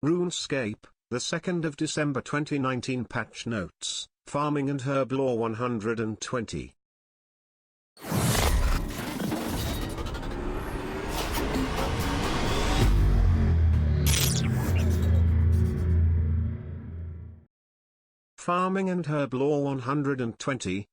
RuneScape, the 2nd of December 2019 patch notes, Farming and Herblore 120. Farming and Herblore 120.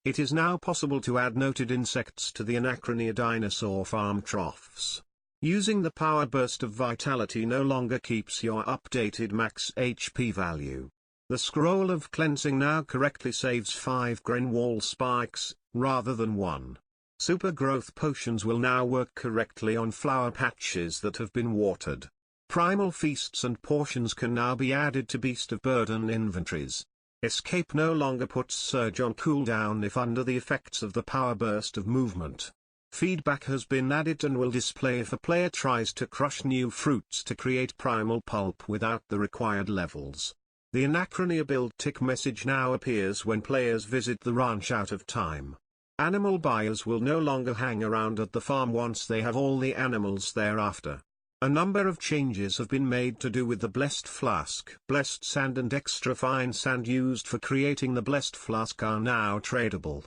It is now possible to add noted insects to the Anachronia dinosaur farm troughs. Using the power burst of vitality no longer keeps your updated max HP value. The scroll of cleansing now correctly saves 5 grain wall spikes, rather than 1. Super growth potions will now work correctly on flower patches that have been watered. Primal feasts and portions can now be added to Beast of Burden inventories. Escape no longer puts Surge on cooldown if under the effects of the power burst of movement. Feedback has been added and will display if a player tries to crush new fruits to create primal pulp without the required levels. The Anachronia build tick message now appears when players visit the ranch out of time. Animal buyers will no longer hang around at the farm once they have all the animals thereafter. A number of changes have been made to do with the Blessed Flask. Blessed Sand and extra fine sand used for creating the Blessed Flask are now tradable.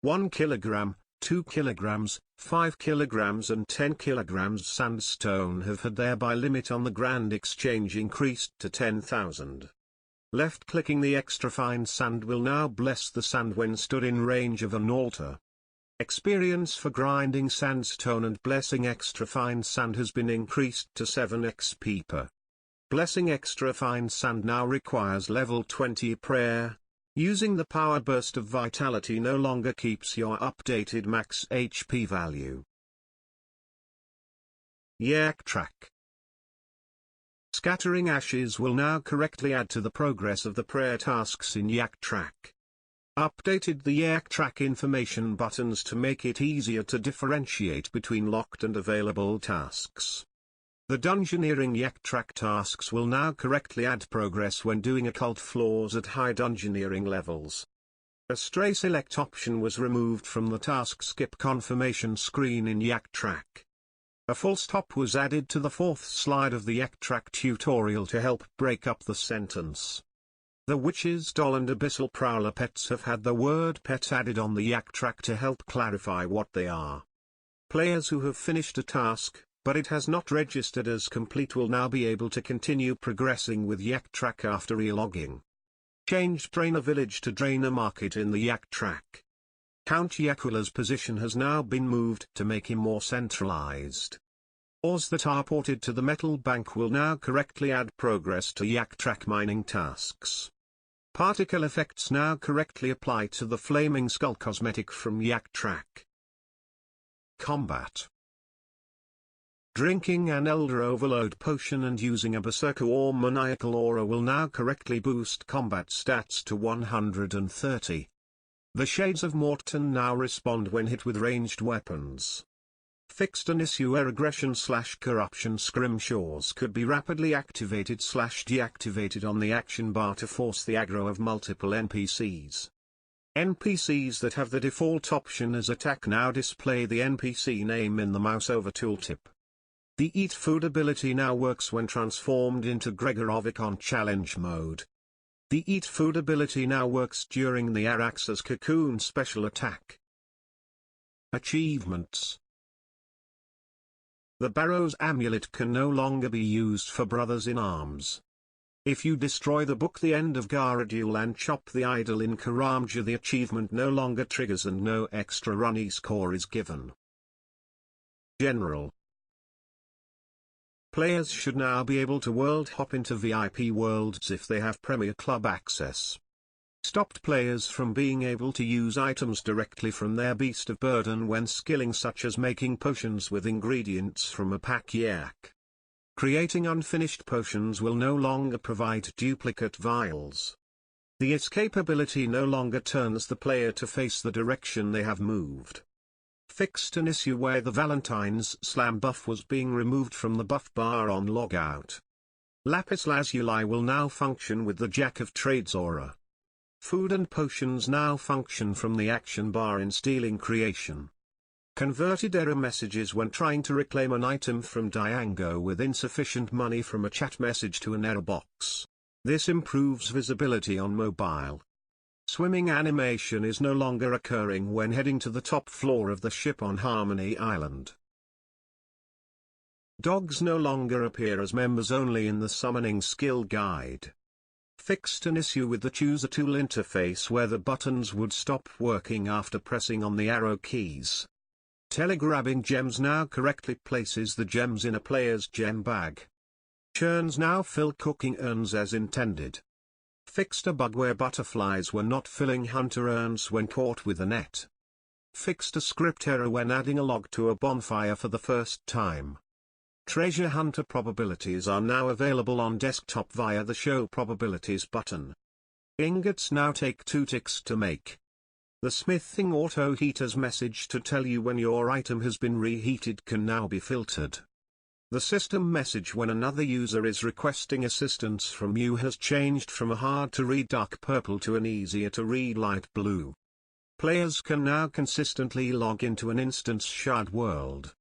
1 kilogram, 2 kilograms, 5 kilograms and 10 kilograms sandstone have had their buy limit on the Grand Exchange increased to 10,000. Left-clicking the extra fine sand will now bless the sand when stood in range of an altar. Experience for grinding sandstone and blessing extra fine sand has been increased to 7 XP per. Blessing extra fine sand now requires level 20 prayer. Using the power burst of vitality no longer keeps your updated max HP value. Yak Track. Scattering ashes will now correctly add to the progress of the prayer tasks in Yak Track. Updated the Yak Track information buttons to make it easier to differentiate between locked and available tasks. The Dungeoneering Yak Track tasks will now correctly add progress when doing occult floors at high Dungeoneering levels. A stray select option was removed from the task skip confirmation screen in Yak Track. A full stop was added to the 4th slide of the Yak Track tutorial to help break up the sentence. The Witch's Doll and Abyssal Prowler pets have had the word pet added on the Yak Track to help clarify what they are. Players who have finished a task, but it has not registered as complete will now be able to continue progressing with Yak Track after relogging. Changed Drainer Village to Drainer Market in the Yak Track. Count Yakula's position has now been moved to make him more centralized. Ores that are ported to the Metal Bank will now correctly add progress to Yak Track mining tasks. Particle effects now correctly apply to the Flaming Skull cosmetic from Yak Track. Combat. Drinking an Elder Overload potion and using a Berserker or Maniacal Aura will now correctly boost combat stats to 130. The Shades of Morton now respond when hit with ranged weapons. Fixed an issue where aggression/corruption scrimshaws could be rapidly activated/deactivated on the action bar to force the aggro of multiple NPCs. NPCs that have the default option as attack now display the NPC name in the mouse over tooltip. The Eat Food ability now works when transformed into Gregorovic on challenge mode. The Eat Food ability now works during the Arax's Cocoon special attack. Achievements. The Barrow's Amulet can no longer be used for Brothers in Arms. If you destroy the book The End of Garadul and chop the idol in Karamja, the achievement no longer triggers and no extra runny score is given. General. Players should now be able to world hop into VIP worlds if they have Premier Club access. Stopped players from being able to use items directly from their Beast of Burden when skilling, such as making potions with ingredients from a pack yak. Creating unfinished potions will no longer provide duplicate vials. The Escape ability no longer turns the player to face the direction they have moved. Fixed an issue where the Valentine's Slam buff was being removed from the buff bar on logout. Lapis Lazuli will now function with the Jack of Trades aura. Food and potions now function from the action bar in Stealing Creation. Converted error messages when trying to reclaim an item from Diango with insufficient money from a chat message to an error box. This improves visibility on mobile. Swimming animation is no longer occurring when heading to the top floor of the ship on Harmony Island. Dogs no longer appear as members only in the summoning skill guide. Fixed an issue with the Choose a Tool interface where the buttons would stop working after pressing on the arrow keys. Telegrabbing gems now correctly places the gems in a player's gem bag. Churns now fill cooking urns as intended. Fixed a bug where butterflies were not filling hunter urns when caught with a net. Fixed a script error when adding a log to a bonfire for the first time. Treasure hunter probabilities are now available on desktop via the Show Probabilities button. Ingots now take 2 ticks to make. The smithing auto heaters message to tell you when your item has been reheated can now be filtered. The system message when another user is requesting assistance from you has changed from a hard-to-read dark purple to an easier-to-read light blue. Players can now consistently log into an instance shard world.